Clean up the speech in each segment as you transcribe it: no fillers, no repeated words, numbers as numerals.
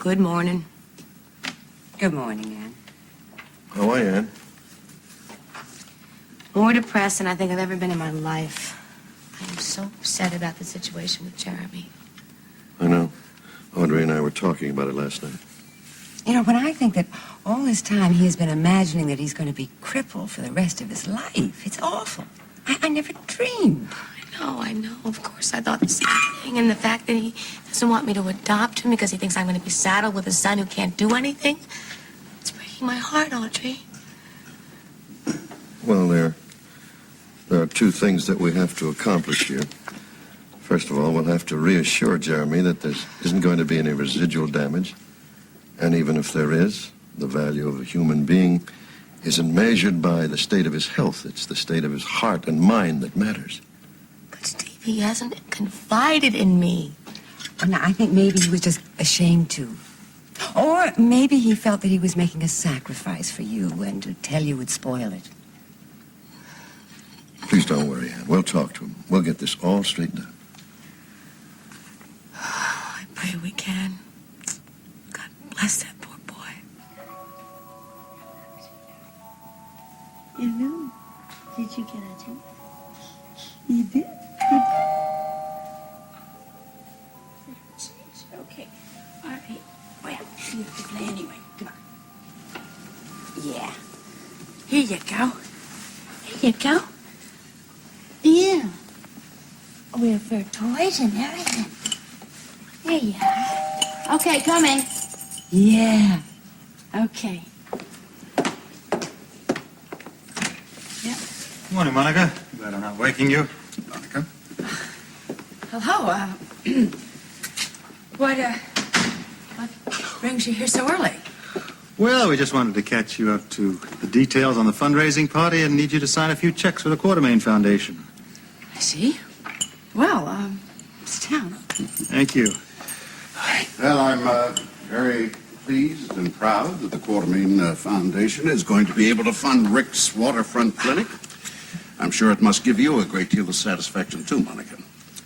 Good morning. Good morning, Ann. How are you, Ann? More depressed than I think I've ever been in my life. I am so upset about the situation with Jeremy. I know. Audrey and I were talking about it last night. You know, when I think that all this time he has been imagining that he's going to be crippled for the rest of his life, it's awful. I never dreamed. I know. Of course, I thought the same thing. And the fact that he doesn't want me to adopt him because he thinks I'm going to be saddled with a son who can't do anything, it's breaking my heart, Audrey. Well, there are two things that we have to accomplish here. First of all, we'll have to reassure Jeremy that there isn't going to be any residual damage. And even if there is, the value of a human being isn't measured by the state of his health. It's the state of his heart and mind that matters. But, Steve, he hasn't confided in me. Well, now, I think maybe he was just ashamed to. Or maybe he felt that he was making a sacrifice for you, and to tell you would spoil it. Please don't worry, Ann. We'll talk to him. We'll get this all straightened out. I pray we can. God bless that poor boy. You know, did you get a tooth? You did? Okay. All right. Well, you have to play anyway. Come on. Yeah. Here you go. Here you go. Yeah. We're for toys and everything. There you are. Okay, coming. Yeah. Okay. Yep. Good morning, Monica. Glad I'm not waking you. Monica? Hello. What brings you here so early? Well, we just wanted to catch you up to the details on the fundraising party and need you to sign a few checks for the Quartermain Foundation. I see. Well, it's down. Thank you. Well, I'm very pleased and proud that the Quartermain Foundation is going to be able to fund Rick's waterfront clinic. I'm sure it must give you a great deal of satisfaction, too, Monica.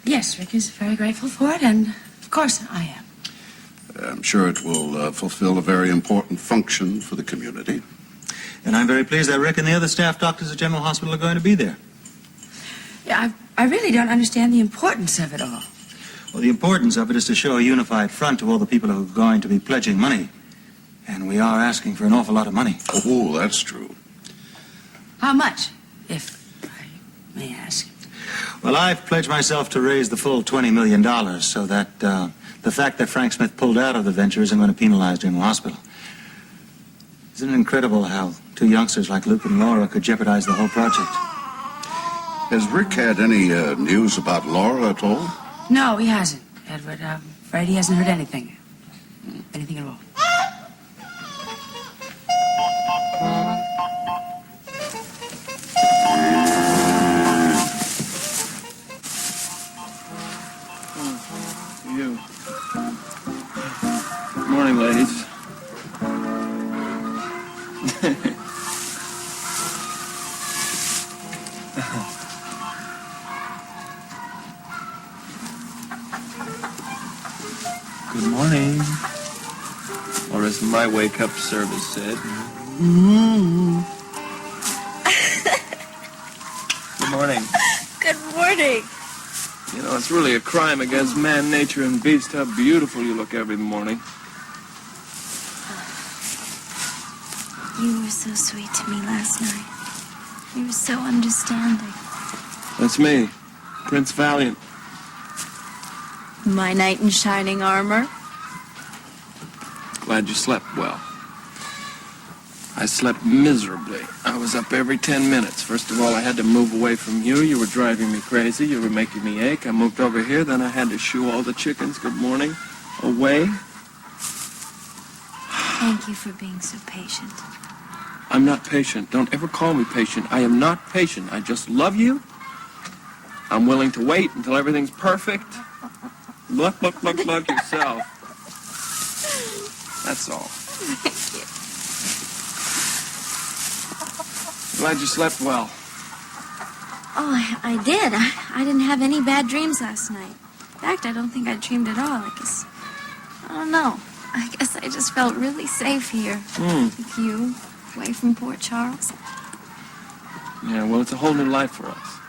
Yes, Rick is very grateful for it, and of course I am. I'm sure it will fulfill a very important function for the community. And I'm very pleased that Rick and the other staff doctors at General Hospital are going to be there. Yeah, I really don't understand the importance of it all. Well, the importance of it is to show a unified front to all the people who are going to be pledging money. And we are asking for an awful lot of money. Oh, that's true. How much, if I may ask? Well, I've pledged myself to raise the full $20 million so that the fact that Frank Smith pulled out of the venture isn't going to penalize General Hospital. Isn't it incredible how two youngsters like Luke and Laura could jeopardize the whole project? Has Rick had any news about Laura at all? No, he hasn't, Edward. I'm afraid he hasn't heard anything. Anything at all. You. Good morning, ladies. Good morning. Or as my wake-up service said. Good morning. Good morning. You know, it's really a crime against man, nature, and beast how beautiful you look every morning. You were so sweet to me last night. You were so understanding. That's me, Prince Valiant. My knight in shining armor. Glad you slept well. I slept miserably. I was up every 10 minutes. First of all, I had to move away from you. You were driving me crazy. You were making me ache. I moved over here. Then I had to shoo all the chickens, good morning, away. Thank you for being so patient. I'm not patient. Don't ever call me patient. I am not patient. I just love you. I'm willing to wait until everything's perfect. Look yourself. That's all. Thank you. Glad you slept well. Oh, I did. I didn't have any bad dreams last night. In fact, I don't think I dreamed at all. I don't know. I guess I just felt really safe here. With you, away from Port Charles. Yeah, well, it's a whole new life for us.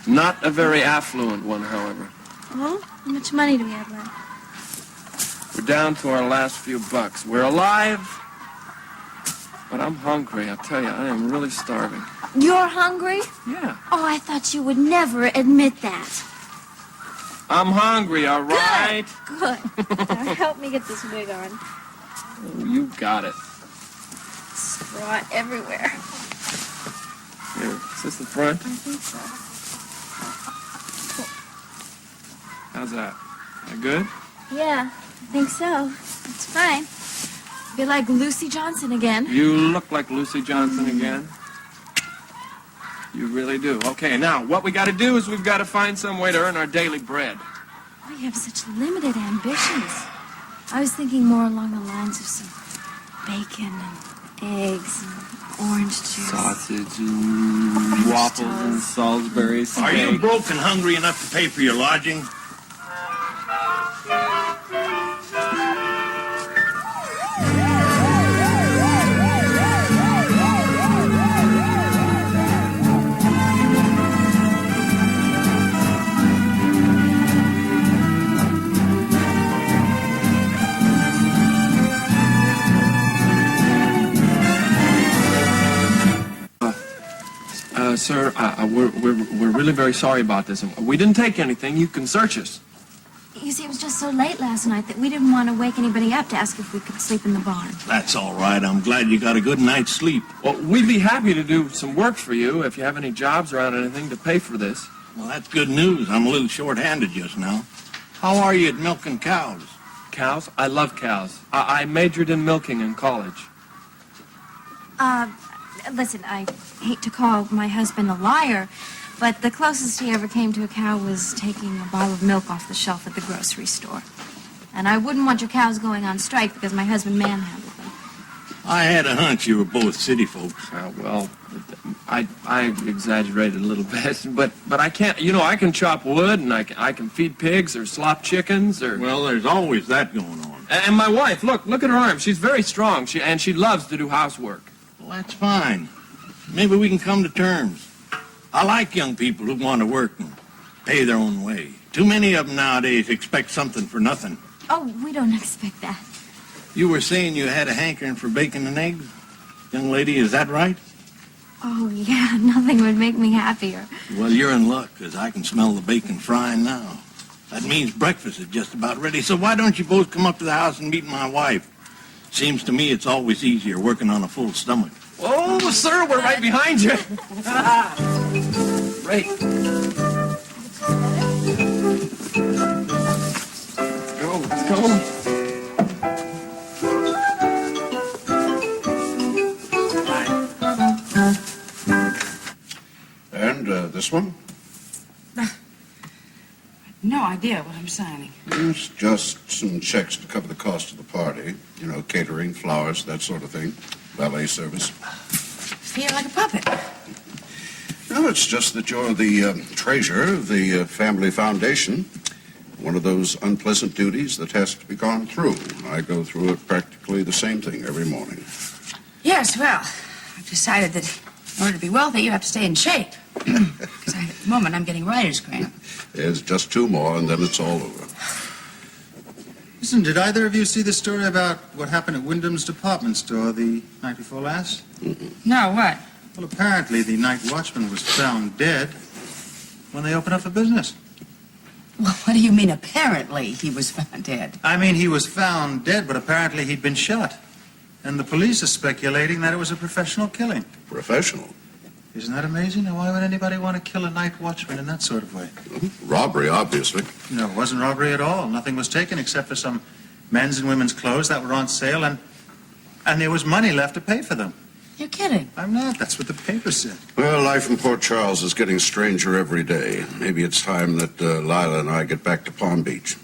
Not a very affluent one, however. Oh, how much money do we have left? We're down to our last few bucks. We're alive, but I'm hungry. I tell you, I am really starving. You're hungry? Yeah. Oh, I thought you would never admit that. I'm hungry, all right? Good. Now help me get this wig on. Oh, you got it. Straw everywhere. Here, is this the front? I think so. How's that? That good? Yeah, I think so. It's fine. Be like Lucy Johnson again. You look like Lucy Johnson again. You really do. Okay, now, what we got to do is we've got to find some way to earn our daily bread. We have such limited ambitions. I was thinking more along the lines of some bacon and eggs and orange juice. Sausage and waffles and Salisbury steak. Are you broke and hungry enough to pay for your lodging? Sir, we're really very sorry about this. We didn't take anything. You can search us. You see, it was just so late last night that we didn't want to wake anybody up to ask if we could sleep in the barn. That's all right. I'm glad you got a good night's sleep. Well, we'd be happy to do some work for you if you have any jobs around anything to pay for this. Well, that's good news. I'm a little short-handed just now. How are you at milking cows? Cows? I love cows. I majored in milking in college. Listen, I hate to call my husband a liar, but the closest he ever came to a cow was taking a bottle of milk off the shelf at the grocery store. And I wouldn't want your cows going on strike because my husband manhandled them. I had a hunch you were both city folks. Well, I exaggerated a little bit, but I can't, I can chop wood and I can feed pigs or slop chickens or... Well, there's always that going on. And my wife, look at her arm. She's very strong, and she loves to do housework. Well, that's fine. Maybe we can come to terms. I like young people who want to work and pay their own way. Too many of them nowadays expect something for nothing. Oh, we don't expect that. You were saying you had a hankering for bacon and eggs? Young lady, is that right? Oh, yeah, nothing would make me happier. Well, you're in luck, because I can smell the bacon frying now. That means breakfast is just about ready. So why don't you both come up to the house and meet my wife? Seems to me it's always easier working on a full stomach. Oh, sir, we're right behind you. Great. Let's go. And this one? No idea what I'm signing. It's just some checks to cover the cost of the party. Catering, flowers, that sort of thing. Valet service. Feel like a puppet. No, it's just that you're the treasurer of the family foundation. One of those unpleasant duties that has to be gone through. I go through it practically the same thing every morning. Yes, well, I've decided that in order to be wealthy, you have to stay in shape. Because at the moment, I'm getting writer's cramp. There's just 2 more, and then it's all over. Listen, did either of you see the story about what happened at Wyndams department store the night before last? No, what? Well, apparently the night watchman was found dead when they opened up for business. Well, what do you mean, apparently he was found dead? I mean, he was found dead, but apparently he'd been shot. And the police are speculating that it was a professional killing. Professional? Isn't that amazing? Now, why would anybody want to kill a night watchman in that sort of way? Robbery, obviously. No, it wasn't robbery at all. Nothing was taken except for some men's and women's clothes that were on sale, and there was money left to pay for them. You're kidding. I'm not. That's what the paper said. Well, life in Port Charles is getting stranger every day. Maybe it's time that Lila and I get back to Palm Beach.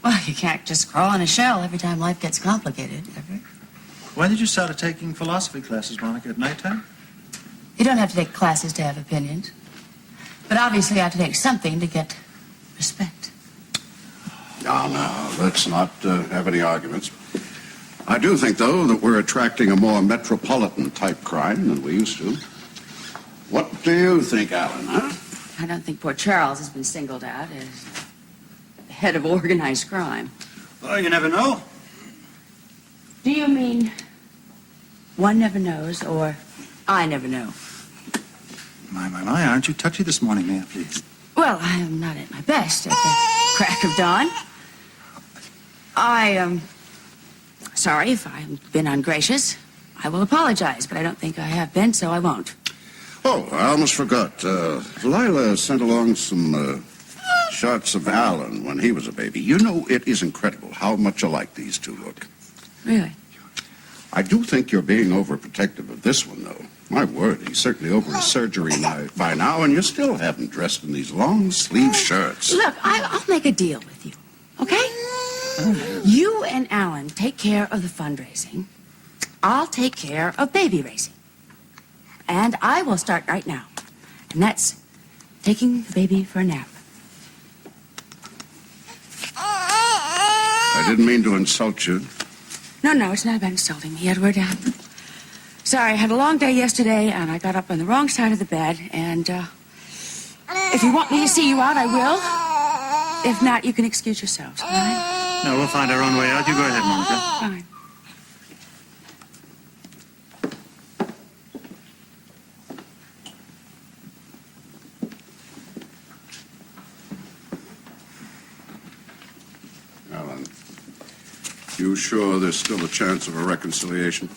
Well, you can't just crawl in a shell every time life gets complicated, ever. When did you start taking philosophy classes, Monica? At nighttime? You don't have to take classes to have opinions. But obviously you have to take something to get respect. No, let's not have any arguments. I do think, though, that we're attracting a more metropolitan-type crime than we used to. What do you think, Alan, huh? I don't think poor Charles has been singled out as the head of organized crime. Well, you never know. Do you mean one never knows, or I never know? My, aren't you touchy this morning, may I please? Well, I am not at my best at the crack of dawn. I am sorry if I've been ungracious. I will apologize, but I don't think I have been, so I won't. Oh, I almost forgot. Lila sent along some shots of Alan when he was a baby. You know, it is incredible how much alike these two look. Really? I do think you're being overprotective of this one, though. My word, he's certainly over his surgery by now, and you still haven't dressed in these long-sleeve shirts. Look, I'll make a deal with you, okay? You and Alan take care of the fundraising. I'll take care of baby raising. And I will start right now. And that's taking the baby for a nap. I didn't mean to insult you. No, it's not about insulting me, Edward. Sorry, I had a long day yesterday, and I got up on the wrong side of the bed, and if you want me to see you out, I will. If not, you can excuse yourselves, all right? No, we'll find our own way out. You go ahead, Monica. Fine. Alan, you sure there's still a chance of a reconciliation?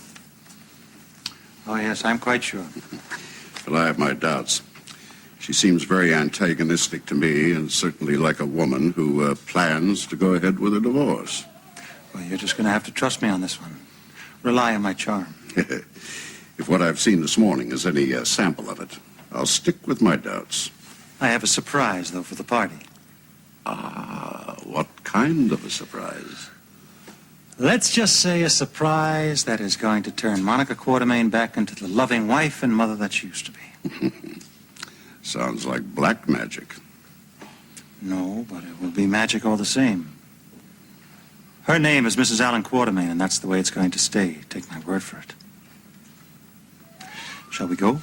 Oh, yes, I'm quite sure. Well, I have my doubts. She seems very antagonistic to me, and certainly like a woman who plans to go ahead with a divorce. Well, you're just going to have to trust me on this one. Rely on my charm. If what I've seen this morning is any sample of it, I'll stick with my doubts. I have a surprise, though, for the party. What kind of a surprise? Let's just say a surprise that is going to turn Monica Quartermain back into the loving wife and mother that she used to be. Sounds like black magic. No, but it will be magic all the same. Her name is Mrs. Allen Quartermain, and that's the way it's going to stay. Take my word for it. Shall we go?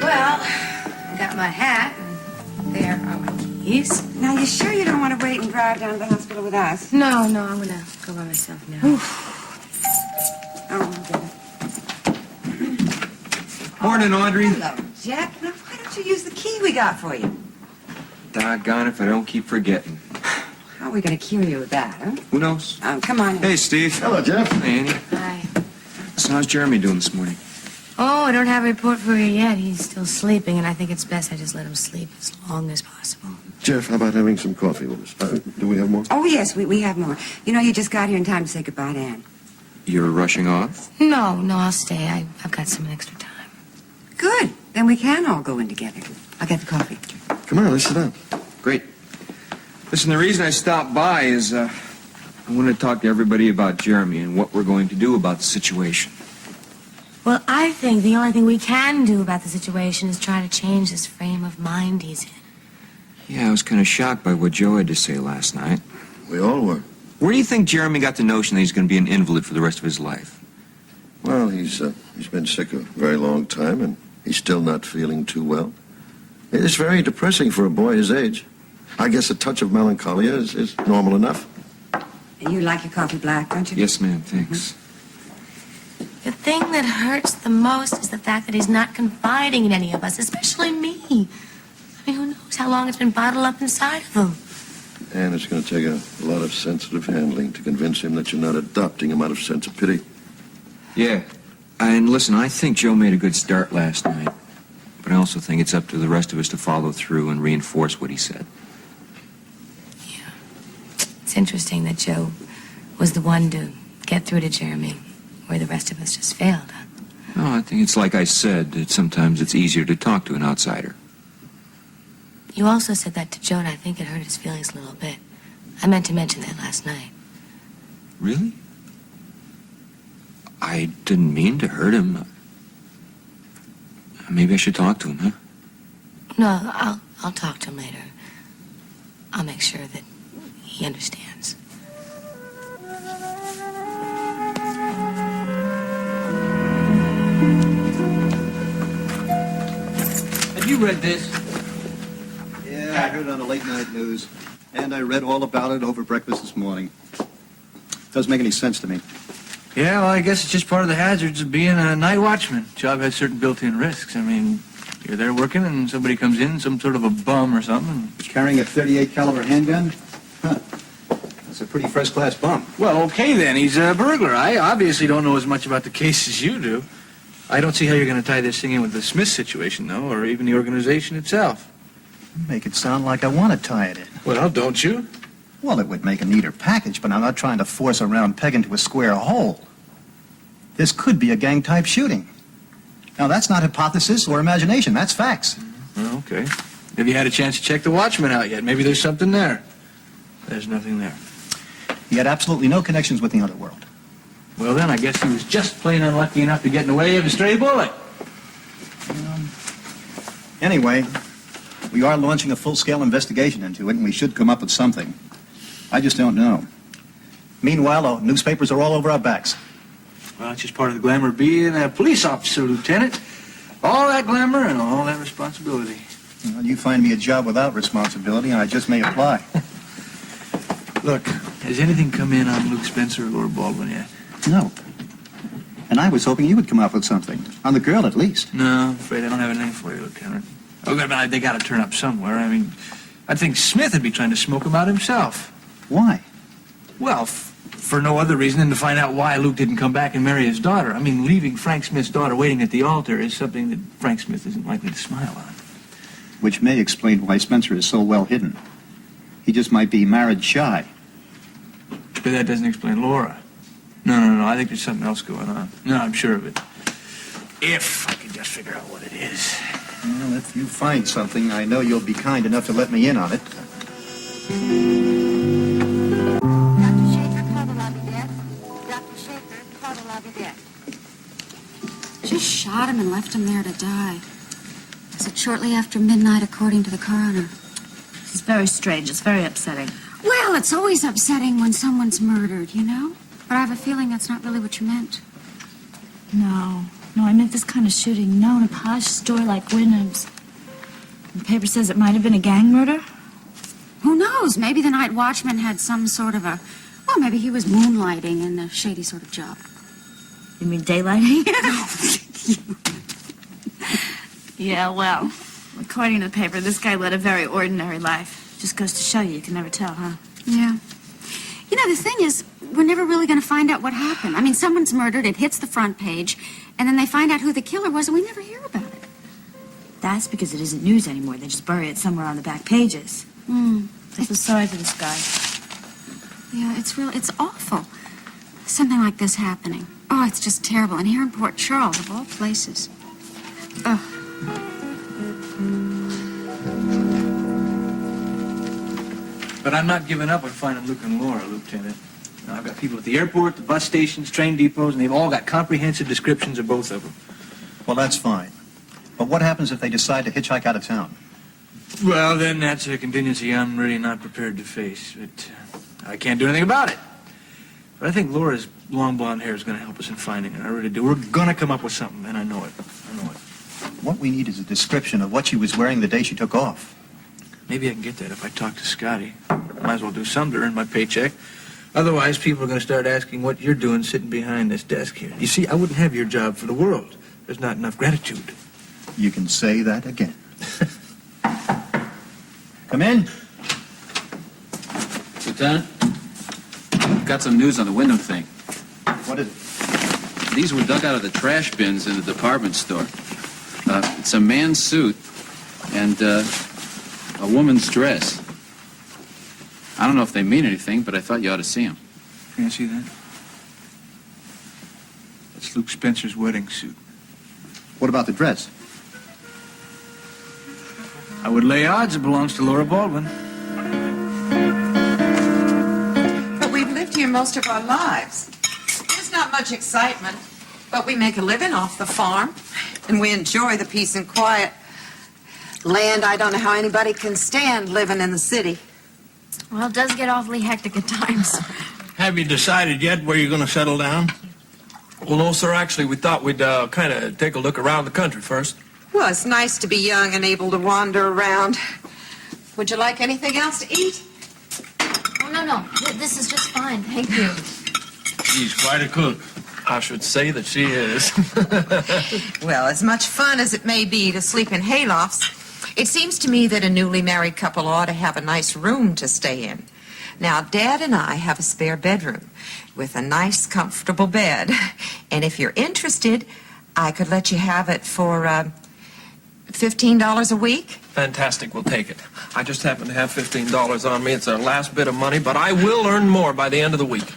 Well, I got my hat, and there are my keys. Now, you sure you don't want to wait and drive down to the hospital with us? No, I'm going to go by myself now. Oh, good. Morning, Audrey. Hello, Jack. Now, why don't you use the key we got for you? Doggone if I don't keep forgetting. How are we going to cure you with that, huh? Who knows? Come on in. Hey, Steve. Hello, Jeff. Hey, Annie. Hi. So how's Jeremy doing this morning? Oh, I don't have a report for you yet. He's still sleeping, and I think it's best I just let him sleep as long as possible. Jeff, how about having some coffee with us? Do we have more? Oh, yes, we have more. You know, you just got here in time to say goodbye to Ann. You're rushing off? No, I'll stay. I've got some extra time. Good. Then we can all go in together. I'll get the coffee. Come on, let's sit down. Great. Listen, the reason I stopped by is I want to talk to everybody about Jeremy and what we're going to do about the situation. Well, I think the only thing we can do about the situation is try to change this frame of mind he's in. Yeah, I was kind of shocked by what Joe had to say last night. We all were. Where do you think Jeremy got the notion that he's going to be an invalid for the rest of his life? Well, he's been sick a very long time, and he's still not feeling too well. It's very depressing for a boy his age. I guess a touch of melancholia is normal enough. And you like your coffee black, don't you? Yes, ma'am, thanks. The thing that hurts the most is the fact that he's not confiding in any of us, especially me. I mean, who knows how long it's been bottled up inside of him. And it's going to take a lot of sensitive handling to convince him that you're not adopting him out of sense of pity. Yeah. And listen, I think Joe made a good start last night. But I also think it's up to the rest of us to follow through and reinforce what he said. Yeah. It's interesting that Joe was the one to get through to Jeremy, where the rest of us just failed, huh? No, I think it's like I said, that sometimes it's easier to talk to an outsider. You also said that to Joe, and I think it hurt his feelings a little bit. I meant to mention that last night. Really? I didn't mean to hurt him. Maybe I should talk to him, huh? No, I'll talk to him later. I'll make sure that he understands. Have you read this? Yeah, I heard it on the late night news. And I read all about it over breakfast this morning. Doesn't make any sense to me. Yeah, well, I guess it's just part of the hazards of being a night watchman. Job has certain built-in risks. I mean, you're there working and somebody comes in, some sort of a bum or something. Carrying a .38 caliber handgun? Huh. That's a pretty first-class bum. Well, okay then, he's a burglar. I obviously don't know as much about the case as you do. I don't see how you're going to tie this thing in with the Smith situation, though, or even the organization itself. Make it sound like I want to tie it in. Well, don't you? Well, it would make a neater package, but I'm not trying to force a round peg into a square hole. This could be a gang-type shooting. Now, that's not hypothesis or imagination. That's facts. Well, okay. Have you had a chance to check the watchman out yet? Maybe there's something there. There's nothing there. He had absolutely no connections with the underworld. Well, then, I guess he was just plain unlucky enough to get in the way of a stray bullet. Anyway, we are launching a full-scale investigation into it, and we should come up with something. I just don't know. Meanwhile, the newspapers are all over our backs. Well, it's just part of the glamour of being a police officer, Lieutenant. All that glamour and all that responsibility. Well, you find me a job without responsibility, and I just may apply. Look, has anything come in on Luke Spencer or Laura Baldwin yet? No. And I was hoping you would come up with something. On the girl, at least. No, I'm afraid I don't have a name for you, Lieutenant. Oh, but they got to turn up somewhere. I mean, I think Smith would be trying to smoke him out himself. Why? Well, for no other reason than to find out why Luke didn't come back and marry his daughter. I mean, leaving Frank Smith's daughter waiting at the altar is something that Frank Smith isn't likely to smile on. Which may explain why Spencer is so well hidden. He just might be married shy. But that doesn't explain Laura. No. I think there's something else going on. No, I'm sure of it. If I could just figure out what it is. Well, if you find something, I know you'll be kind enough to let me in on it. Dr. Shaker, call the lobby desk. Dr. Shaker, call the lobby desk. Just shot him and left him there to die. Was it shortly after midnight, according to the coroner? It's very strange. It's very upsetting. Well, it's always upsetting when someone's murdered, you know? But I have a feeling that's not really what you meant. No, I meant this kind of shooting. No, in a posh store like Wyndams. The paper says it might have been a gang murder. Who knows? Maybe the night watchman had some sort of a... Well, maybe he was moonlighting in a shady sort of job. You mean daylighting? Yeah, well, according to the paper, this guy led a very ordinary life. Just goes to show you can never tell, huh? Yeah. You know, the thing is, we're never really going to find out what happened. I mean, someone's murdered, it hits the front page, and then they find out who the killer was, and we never hear about it. That's because it isn't news anymore. They just bury it somewhere on the back pages. I feel sorry for this guy. Yeah, it's awful. Something like this happening. Oh, it's just terrible. And here in Port Charles, of all places. Ugh. But I'm not giving up on finding Luke and Laura, Lieutenant. Now, I've got people at the airport, the bus stations, train depots, and they've all got comprehensive descriptions of both of them. Well, that's fine. But what happens if they decide to hitchhike out of town? Well, then that's a contingency I'm really not prepared to face. But I can't do anything about it. But I think Laura's long blonde hair is going to help us in finding her. I really do. We're going to come up with something, and I know it. What we need is a description of what she was wearing the day she took off. Maybe I can get that if I talk to Scotty. Might as well do some to earn my paycheck. Otherwise, people are going to start asking what you're doing sitting behind this desk here. You see, I wouldn't have your job for the world. There's not enough gratitude. You can say that again. Come in. Lieutenant, I've got some news on the Wyndham thing. What is it? These were dug out of the trash bins in the department store. It's a man's suit and a woman's dress. I don't know if they mean anything, but I thought you ought to see them. Can I see that? That's Luke Spencer's wedding suit. What about the dress? I would lay odds it belongs to Laura Baldwin. But we've lived here most of our lives. There's not much excitement, but we make a living off the farm. And we enjoy the peace and quiet. Land, I don't know how anybody can stand living in the city. Well, it does get awfully hectic at times. Have you decided yet where you're going to settle down? Well, no, sir. Actually, we thought we'd kind of take a look around the country first. Well, it's nice to be young and able to wander around. Would you like anything else to eat? Oh, no. This is just fine. Thank you. She's quite a cook. I should say that she is. Well, as much fun as it may be to sleep in haylofts, it seems to me that a newly married couple ought to have a nice room to stay in. Now, Dad and I have a spare bedroom with a nice, comfortable bed. And if you're interested, I could let you have it for $15 a week. Fantastic. We'll take it. I just happen to have $15 on me. It's our last bit of money, but I will earn more by the end of the week.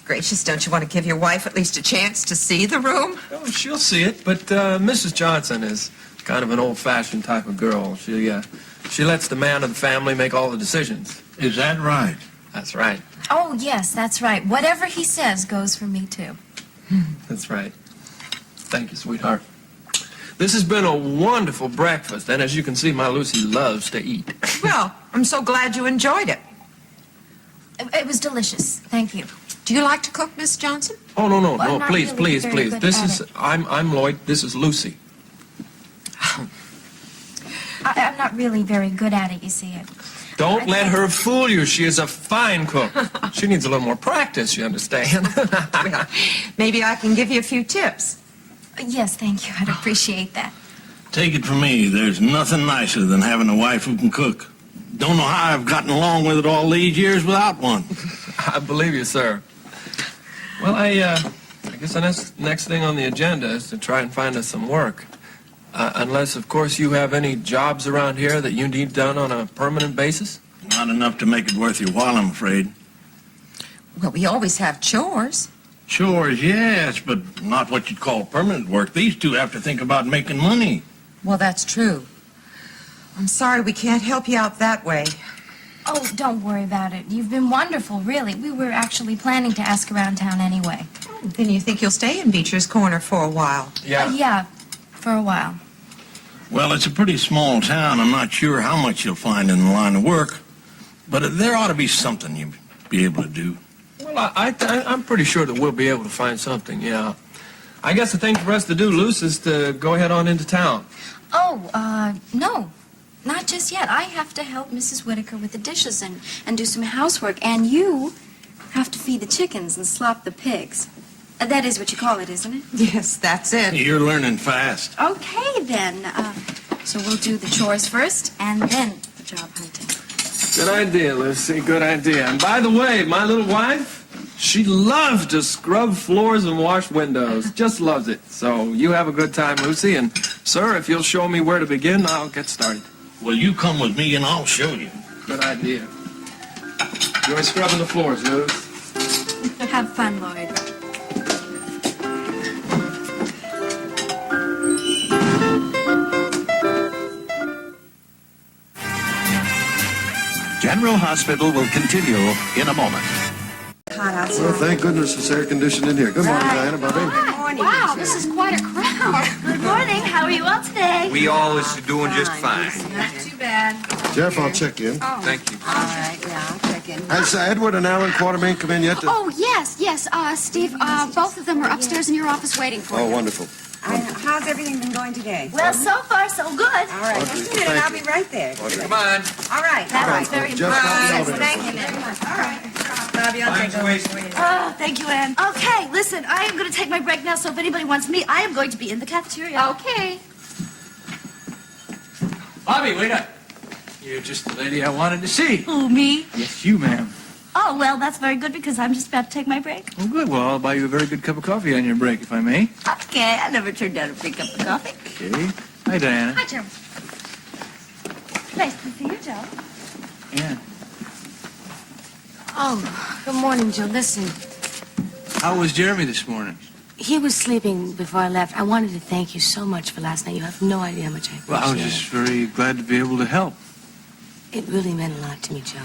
Gracious, don't you want to give your wife at least a chance to see the room? Oh, she'll see it, but Mrs. Johnson is kind of an old-fashioned type of girl. She lets the man of the family make all the decisions. Is that right? That's right. Oh, yes, that's right. Whatever he says goes for me, too. That's right. Thank you, sweetheart. This has been a wonderful breakfast, and as you can see, my Lucy loves to eat. Well, I'm so glad you enjoyed it. It was delicious. Thank you. Do you like to cook, Miss Johnson? Oh, no, Well, I'm not please, really please, very please. good This at is, it. I'm Lloyd. This is Lucy. I'm not really very good at it, you see. Don't let her fool you. She is a fine cook. She needs a little more practice, you understand? Well, maybe I can give you a few tips. Yes, thank you. I'd appreciate that. Take it from me, there's nothing nicer than having a wife who can cook. Don't know how I've gotten along with it all these years without one. I believe you, sir. Well, I guess the next thing on the agenda is to try and find us some work. Unless, of course, you have any jobs around here that you need done on a permanent basis? Not enough to make it worth your while, I'm afraid. Well, we always have chores. Chores, yes, but not what you'd call permanent work. These two have to think about making money. Well, that's true. I'm sorry we can't help you out that way. Oh, don't worry about it. You've been wonderful, really. We were actually planning to ask around town anyway. Then you think you'll stay in Beecher's Corner for a while? Yeah, for a while. Well, it's a pretty small town. I'm not sure how much you'll find in the line of work, but there ought to be something you'll be able to do. Well, I'm pretty sure that we'll be able to find something, yeah. I guess the thing for us to do, Luce, is to go ahead on into town. Oh, no. Not just yet. I have to help Mrs. Whittaker with the dishes and do some housework. And you have to feed the chickens and slop the pigs. That is what you call it, isn't it? Yes, that's it. You're learning fast. Okay, then. So we'll do the chores first and then the job hunting. Good idea, Lucy, good idea. And by the way, my little wife, she loves to scrub floors and wash windows. Just loves it. So you have a good time, Lucy. And, sir, if you'll show me where to begin, I'll get started. Well, you come with me and I'll show you. Good idea. Enjoy scrubbing the floors, Luce. Have fun, Lloyd. General Hospital will continue in a moment. Well, thank goodness it's air conditioned in here. Good morning, Diana, Bobby. Good morning. Wow, this is quite a crowd. Good morning. How are you all today? We all is doing just fine. Not too bad. Jeff, I'll check in. Thank you. All right, yeah, I'll check in. Has Edward and Alan Quartermain come in yet? Oh, yes. Steve, both of them are upstairs in your office waiting for you. Oh, wonderful. How's everything been going today? Well, so far, so good. All right, just a minute. I'll be right there. Come on. All right. That was very Jeff, impressive. Thank you very much. All right. Bobby, I'll take over for you. Oh, thank you, Ann. Okay, listen, I am going to take my break now, so if anybody wants me, I am going to be in the cafeteria. Okay. Bobby, wait up. You're just the lady I wanted to see. Who, me? Yes, you, ma'am. Oh, well, that's very good because I'm just about to take my break. Oh, good. Well, I'll buy you a very good cup of coffee on your break, if I may. Okay, I never turned down a free cup of coffee. Okay. Hi, Diana. Hi, Joe. Nice to see you, Joe. Yeah. Oh, good morning, Joe. Listen, How was Jeremy this morning? he was sleeping before I left. I wanted to thank you so much for last night. You have no idea how much I appreciate Well, I was just very glad to be able to help. it. It really meant a lot to me, Joe.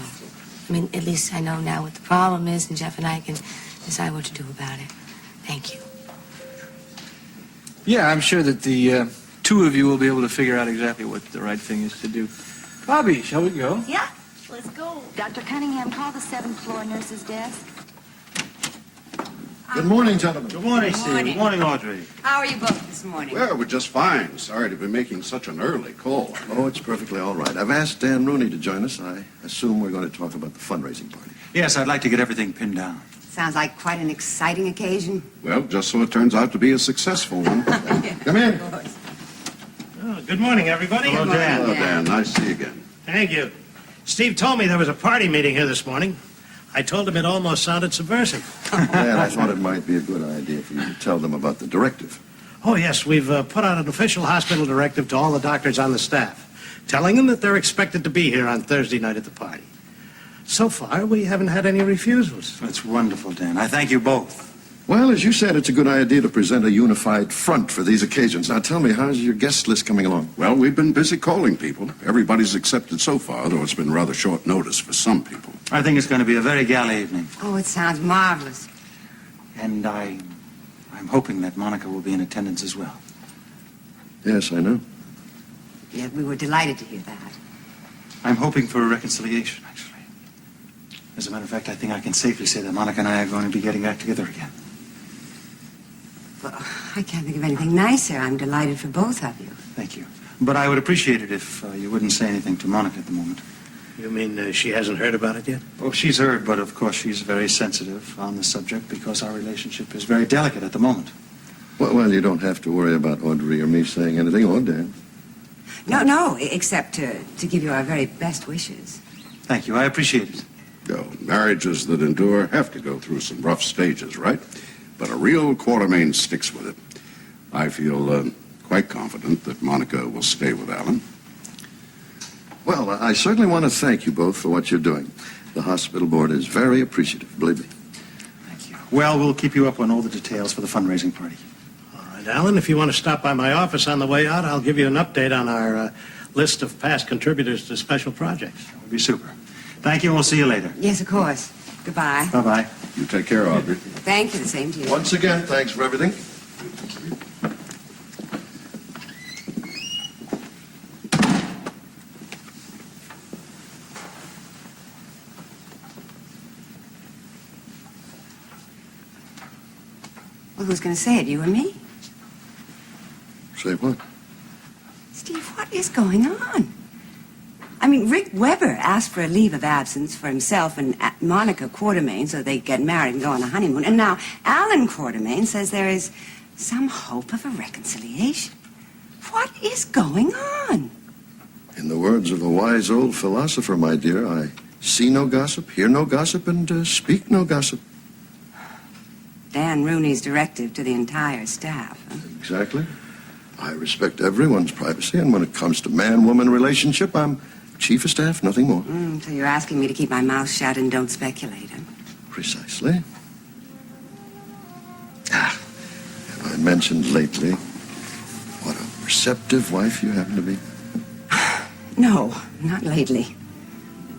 I mean, at least I know now what the problem is, and Jeff and I can decide what to do about it. Thank you. Yeah, I'm sure that the two of you will be able to figure out exactly what the right thing is to do. Bobby, shall we go? Yeah, let's go. Dr. Cunningham, call the 7th floor nurse's desk. Good morning, gentlemen. Good morning, Steve. morning. Good morning, Audrey. How are you both this morning? Well, we're just fine. Sorry to be making such an early call. Oh, it's perfectly all right. I've asked Dan Rooney to join us. I assume we're going to talk about the fundraising party. Yes, I'd like to get everything pinned down. Sounds like quite an exciting occasion. Well, just so it turns out to be a successful one. Come in. Oh, good morning, everybody. Hello, Dan. Hello, Dan. Nice to see you again. Thank you. Steve told me there was a party meeting here this morning. I told him it almost sounded subversive. Dan, I thought it might be a good idea for you to tell them about the directive. Oh, yes, we've put out an official hospital directive to all the doctors on the staff, telling them that they're expected to be here on Thursday night at the party. So far, we haven't had any refusals. That's wonderful, Dan. I thank you both. Well, as you said, it's a good idea to present a unified front for these occasions. Now, tell me, how's your guest list coming along? Well, we've been busy calling people. Everybody's accepted so far, though it's been rather short notice for some people. I think it's going to be a very gala evening. Oh, it sounds marvelous. And I'm hoping that Monica will be in attendance as well. Yes, I know. Yeah, we were delighted to hear that. I'm hoping for a reconciliation, actually. As a matter of fact, I think I can safely say that Monica and I are going to be getting back together again. Well, I can't think of anything nicer. I'm delighted for both of you. Thank you. But I would appreciate it if you wouldn't say anything to Monica at the moment. You mean she hasn't heard about it yet? Oh, she's heard, but of course she's very sensitive on the subject because our relationship is very delicate at the moment. Well, you don't have to worry about Audrey or me saying anything, or Dan. No, except to give you our very best wishes. Thank you. I appreciate it. No, marriages that endure have to go through some rough stages, right? But a real Quartermain sticks with it. I feel quite confident that Monica will stay with Alan. Well, I certainly want to thank you both for what you're doing. The hospital board is very appreciative, believe me. Thank you. Well, we'll keep you up on all the details for the fundraising party. All right, Alan, if you want to stop by my office on the way out, I'll give you an update on our list of past contributors to special projects. That would be super. Thank you, and we'll see you later. Yes, of course. Goodbye. Bye-bye. You take care, Audrey. Thank you, the same to you. Once again, thanks for everything. Well, who's going to say it, you or me? Say what? Steve, what is going on? I mean, Rick Weber asked for a leave of absence for himself and Monica Quartermain so they get married and go on a honeymoon. And now Alan Quartermain says there is some hope of a reconciliation. What is going on? In the words of a wise old philosopher, my dear, I see no gossip, hear no gossip, and speak no gossip. Dan Rooney's directive to the entire staff. Huh? Exactly. I respect everyone's privacy, and when it comes to man-woman relationship, I'm chief of staff, nothing more. So you're asking me to keep my mouth shut and don't speculate, huh? Precisely. Have I mentioned lately what a receptive wife you happen to be? No, not lately.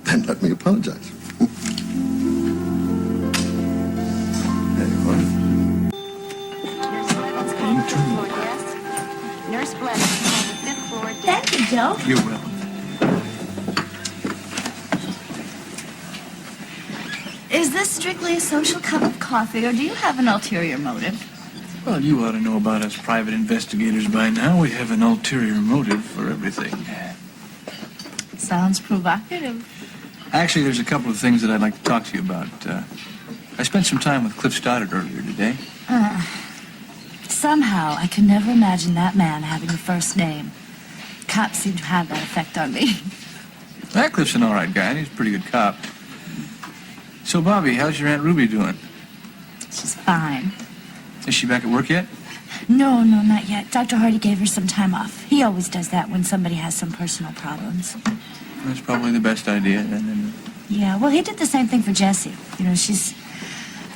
Then let me apologize. There you are. Nurse Blevins, on the 5th floor desk. Thank you, Joe. You're welcome. Is this strictly a social cup of coffee, or do you have an ulterior motive? Well, you ought to know about us private investigators by now. We have an ulterior motive for everything. Sounds provocative. Actually, there's a couple of things that I'd like to talk to you about. I spent some time with Cliff Stoddard earlier today. Somehow, I could never imagine that man having a first name. Cops seem to have that effect on me. That Cliff's an all right guy, and he's a pretty good cop. So, Bobby, how's your Aunt Ruby doing? She's fine. Is she back at work yet? No, not yet. Dr. Hardy gave her some time off. He always does that when somebody has some personal problems. That's probably the best idea. Yeah, well, he did the same thing for Jessie. You know, she's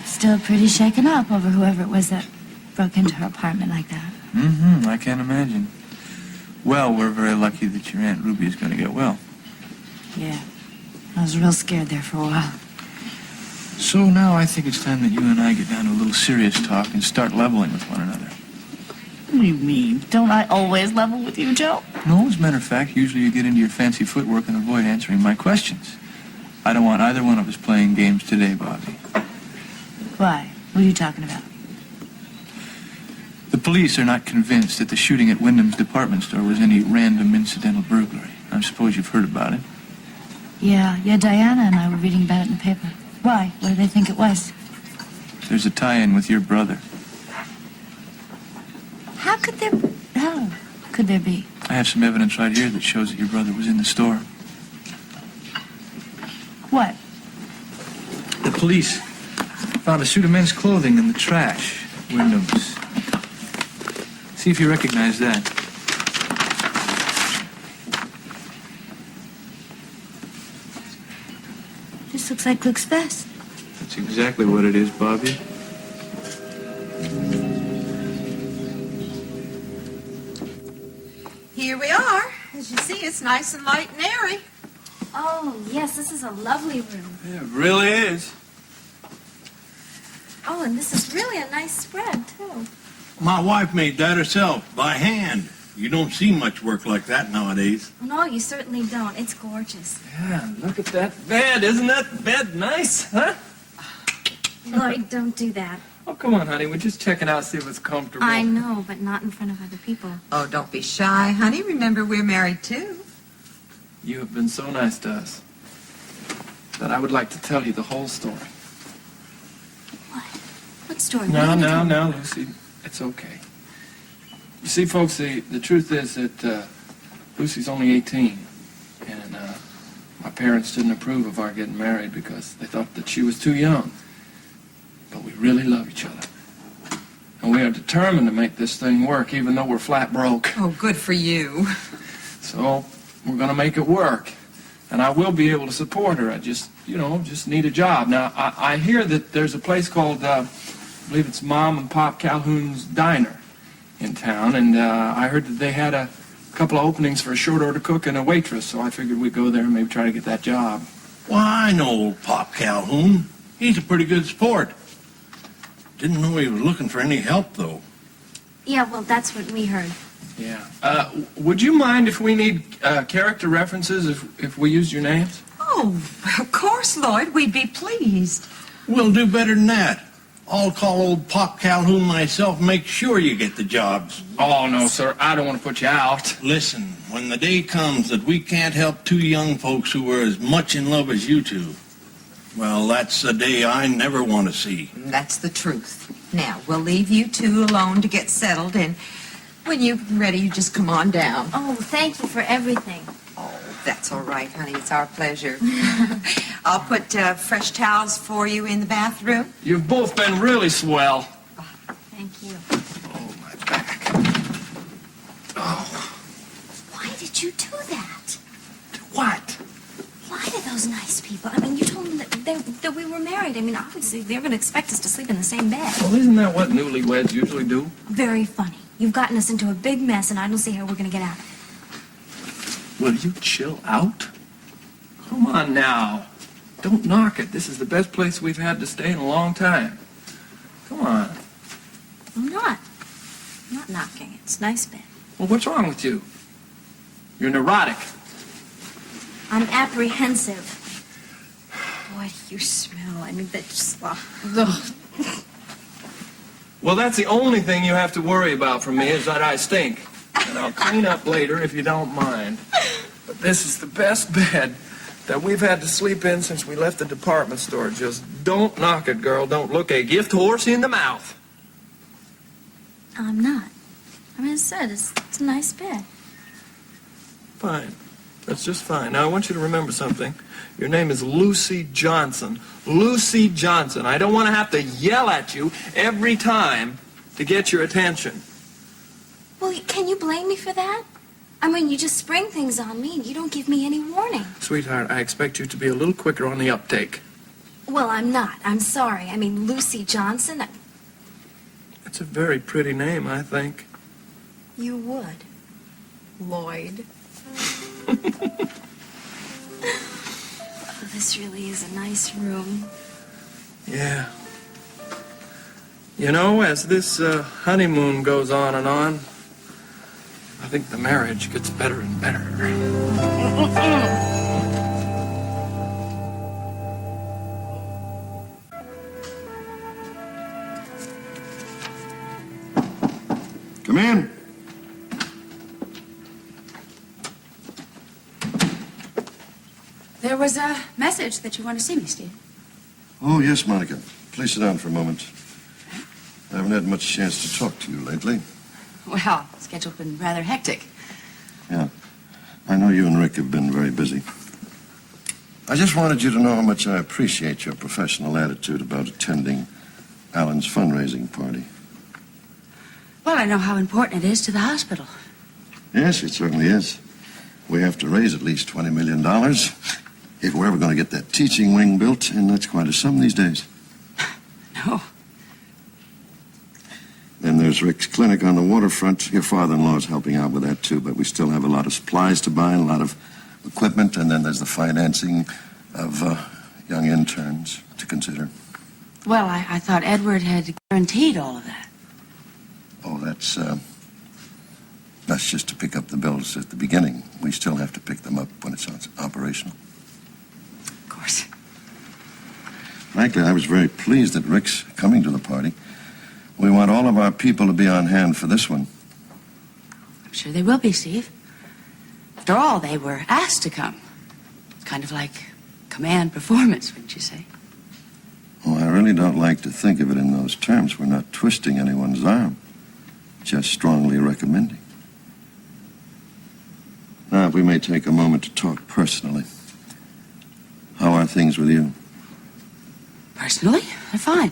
still pretty shaken up over whoever it was that broke into her apartment like that. I can't imagine. Well, we're very lucky that your Aunt Ruby is going to get well. Yeah, I was real scared there for a while. So now I think it's time that you and I get down to a little serious talk and start leveling with one another. What do you mean? Don't I always level with you, Joe? No, as a matter of fact, usually you get into your fancy footwork and avoid answering my questions. I don't want either one of us playing games today, Bobby. Why? What are you talking about? The police are not convinced that the shooting at Wyndham's department store was any random incidental burglary. I suppose you've heard about it. Yeah, Diana and I were reading about it in the paper. Why? What do they think it was? There's a tie-in with your brother. How could there be? I have some evidence right here that shows that your brother was in the store. What? The police found a suit of men's clothing in the trash. Wyndams. See if you recognize that. This looks like Luke's vest. That's exactly what it is, Bobby. Here we are. As you see, it's nice and light and airy. Oh, yes, this is a lovely room. Yeah, it really is. Oh, and this is really a nice spread, too. My wife made that herself, by hand. You don't see much work like that nowadays. No, you certainly don't. It's gorgeous. Yeah, look at that bed. Isn't that bed nice, huh? Lloyd, don't do that. Oh, come on, honey. We're just checking out, see if it's comfortable. I know, but not in front of other people. Oh, don't be shy, honey. Remember, we're married, too. You have been so nice to us that I would like to tell you the whole story. What story? No, Lucy. It's okay. You see, folks, the truth is that Lucy's only 18, and my parents didn't approve of our getting married because they thought that she was too young. But we really love each other. And we are determined to make this thing work, even though we're flat broke. Oh, good for you. So we're going to make it work. And I will be able to support her. I just need a job. Now, I hear that there's a place called, I believe it's Mom and Pop Calhoun's Diner in town. And I heard that they had a couple of openings for a short order cook and a waitress. So I figured we'd go there and maybe try to get that job. Why, I know old Pop Calhoun. He's a pretty good sport. Didn't know he was looking for any help, though. Yeah, well, that's what we heard. Yeah. Would you mind if we need character references if we used your names? Oh, of course, Lloyd. We'd be pleased. We'll do better than that. I'll call old Pop Calhoun myself and make sure you get the jobs. Oh, no, sir. I don't want to put you out. Listen, when the day comes that we can't help two young folks who are as much in love as you two, well, that's a day I never want to see. That's the truth. Now, we'll leave you two alone to get settled, and when you're ready, you just come on down. Oh, thank you for everything. Oh, that's all right, honey. It's our pleasure. I'll put fresh towels for you in the bathroom. You've both been really swell. Thank you. Oh, my back. Oh. Why did you do that? What? Why did those nice people? I mean, you told them that we were married. I mean, obviously, they're going to expect us to sleep in the same bed. Well, isn't that what newlyweds usually do? Very funny. You've gotten us into a big mess, and I don't see how we're going to get out of it. Will you chill out? Come on now. Don't knock it. This is the best place we've had to stay in a long time. Come on. I'm not knocking it. It's a nice bed. Well, what's wrong with you? You're neurotic. I'm apprehensive. Boy, you smell. I mean, that just... Ugh. Well, that's the only thing you have to worry about from me is that I stink. And I'll clean up later if you don't mind. But this is the best bed that we've had to sleep in since we left the department store. Just don't knock it, girl. Don't look a gift horse in the mouth. I'm not. I mean, as I said, it's a nice bed. Fine. That's just fine. Now, I want you to remember something. Your name is Lucy Johnson. Lucy Johnson. I don't want to have to yell at you every time to get your attention. Well, can you blame me for that? I mean, you just spring things on me and you don't give me any warning. Sweetheart, I expect you to be a little quicker on the uptake. Well, I'm not. I'm sorry. I mean, Lucy Johnson, It's a very pretty name, I think. You would, Lloyd. Oh, this really is a nice room. Yeah. You know, as this honeymoon goes on and on, I think the marriage gets better and better. Come in. There was a message that you want to see me, Steve. Oh, yes, Monica. Please sit down for a moment. I haven't had much chance to talk to you lately. Well, the schedule's been rather hectic. Yeah. I know you and Rick have been very busy. I just wanted you to know how much I appreciate your professional attitude about attending Alan's fundraising party. Well, I know how important it is to the hospital. Yes, it certainly is. We have to raise at least $20 million if we're ever going to get that teaching wing built, and that's quite a sum these days. No. Then there's Rick's clinic on the waterfront. Your father-in-law's helping out with that, too, but we still have a lot of supplies to buy and a lot of equipment, and then there's the financing of young interns to consider. Well, I thought Edward had guaranteed all of that. Oh, that's just to pick up the bills at the beginning. We still have to pick them up when it's operational. Of course. Frankly, I was very pleased that Rick's coming to the party. We want all of our people to be on hand for this one. I'm sure they will be, Steve. After all, they were asked to come. It's kind of like command performance, wouldn't you say? Oh, I really don't like to think of it in those terms. We're not twisting anyone's arm, just strongly recommending. Now, if we may take a moment to talk personally. How are things with you? Personally, they're fine.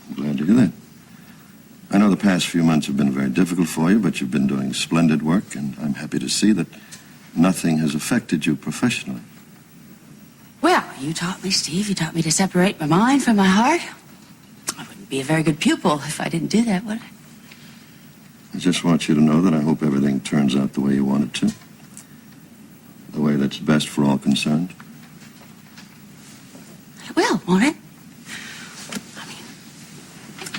I'm glad to hear that. I know the past few months have been very difficult for you, but you've been doing splendid work, and I'm happy to see that nothing has affected you professionally. Well, you taught me, Steve. You taught me to separate my mind from my heart. I wouldn't be a very good pupil if I didn't do that, would I? I just want you to know that I hope everything turns out the way you want it to. The way that's best for all concerned. It will, won't it? I mean,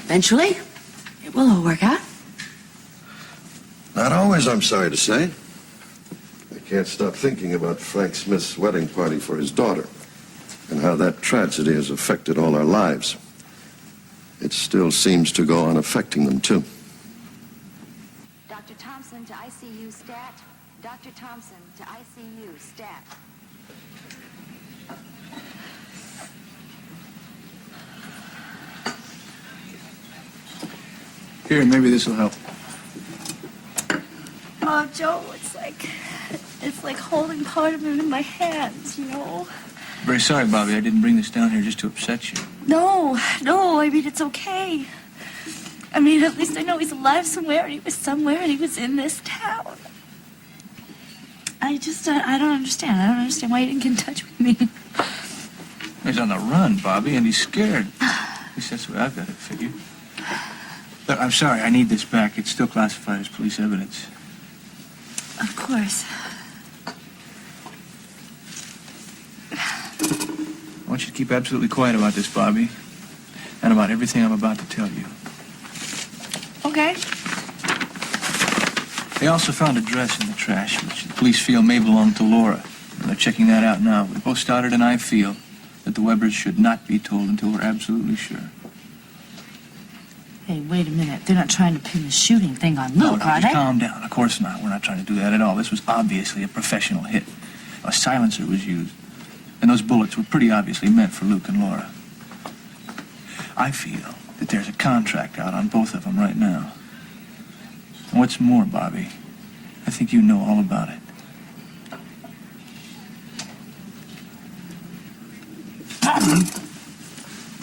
eventually, it will all work out. Not always, I'm sorry to say. I can't stop thinking about Frank Smith's wedding party for his daughter and how that tragedy has affected all our lives. It still seems to go on affecting them, too. Dr. Thompson to ICU stat. Dr. Thompson to ICU stat. Here, maybe this will help. Oh, Joe, it's like holding part of him in my hands, you know? Very sorry, Bobby. I didn't bring this down here just to upset you. No, I mean, it's okay. I mean, at least I know he's alive somewhere, and he was somewhere, and he was in this town. I don't understand. I don't understand why he didn't get in touch with me. He's on the run, Bobby, and he's scared. At least that's the way I've got it figured. Look, I'm sorry. I need this back. It's still classified as police evidence. Of course. I want you to keep absolutely quiet about this, Bobby, and about everything I'm about to tell you. Okay. They also found a dress in the trash, which the police feel may belong to Laura. They're checking that out now. But both Stoddard and I feel that the Webbers should not be told until we're absolutely sure. Hey, wait a minute. They're not trying to pin the shooting thing on Luke, are just they? calm down. Of course not. We're not trying to do that at all. This was obviously a professional hit. A silencer was used. And those bullets were pretty obviously meant for Luke and Laura. I feel that there's a contract out on both of them right now. And what's more, Bobby, I think you know all about it. Bobby,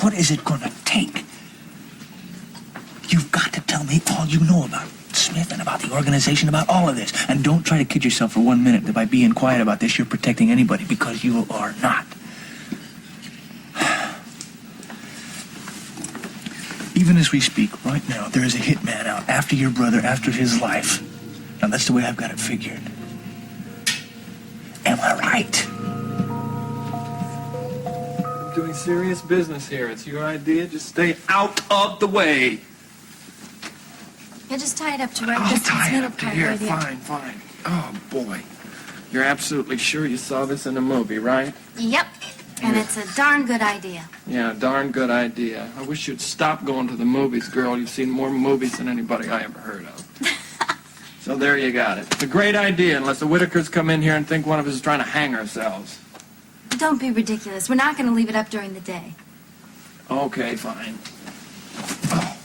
what is it going to take? You've got to tell me all you know about Smith and about the organization, about all of this. And don't try to kid yourself for 1 minute that by being quiet about this, you're protecting anybody, because you are not. Even as we speak, right now, there is a hitman out after your brother, after his life. Now, that's the way I've got it figured. Am I right? doing serious business here. It's your idea. Just stay out of the way. Yeah, just tie it up to right I'll this tie it middle up to part here. right here. Fine, fine. Oh, boy. You're absolutely sure you saw this in a movie, right? Yep. And it's a darn good idea. Yeah, darn good idea. I wish you'd stop going to the movies, girl. You've seen more movies than anybody I ever heard of. So there you got it. It's a great idea, unless the Whitakers come in here and think one of us is trying to hang ourselves. Don't be ridiculous. We're not going to leave it up during the day. Okay, fine. Oh.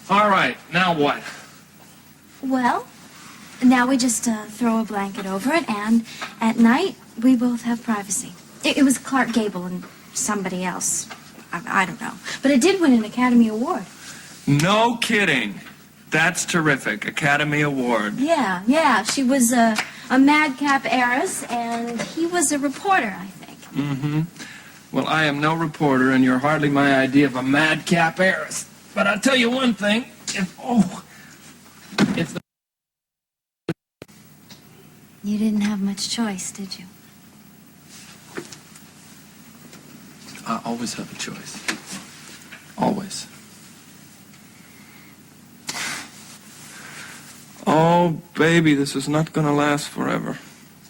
All right, now what? Well, now we just throw a blanket over it, and at night, we both have privacy. It was Clark Gable and somebody else. I don't know. But it did win an Academy Award. No kidding. That's terrific. Academy Award. Yeah. She was a madcap heiress, and he was a reporter, I think. Mm-hmm. Well, I am no reporter, and you're hardly my idea of a madcap heiress. But I'll tell you one thing. If You didn't have much choice, did you? I always have a choice. Always. Oh, baby, this is not going to last forever.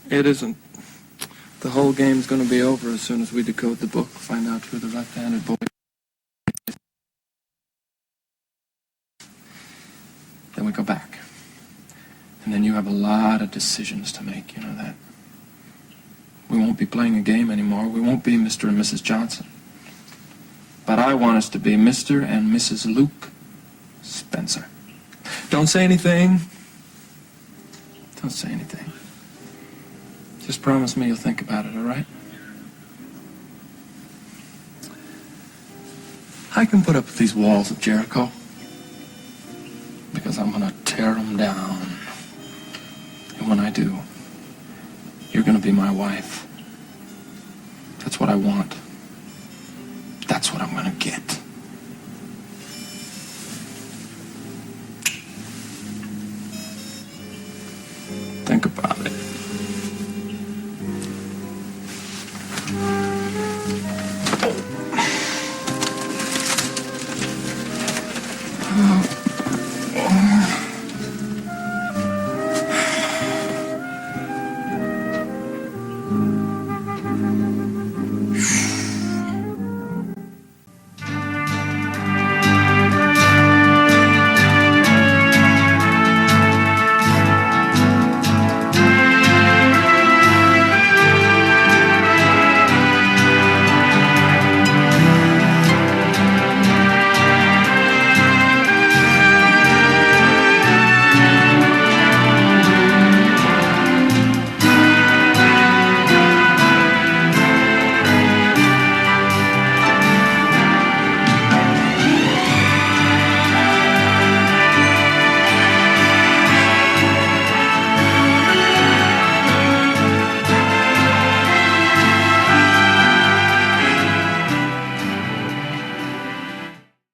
It isn't. The whole game's going to be over as soon as we decode the book, find out who the left-handed boy is. Then we go back. And then you have a lot of decisions to make, you know that. We won't be playing a game anymore. We won't be Mr. and Mrs. Johnson. But I want us to be Mr. and Mrs. Luke Spencer. Don't say anything. Don't say anything. Just promise me you'll think about it, all right? I can put up with these walls of Jericho because I'm going to tear them down. And when I do, you're going to be my wife. That's what I want.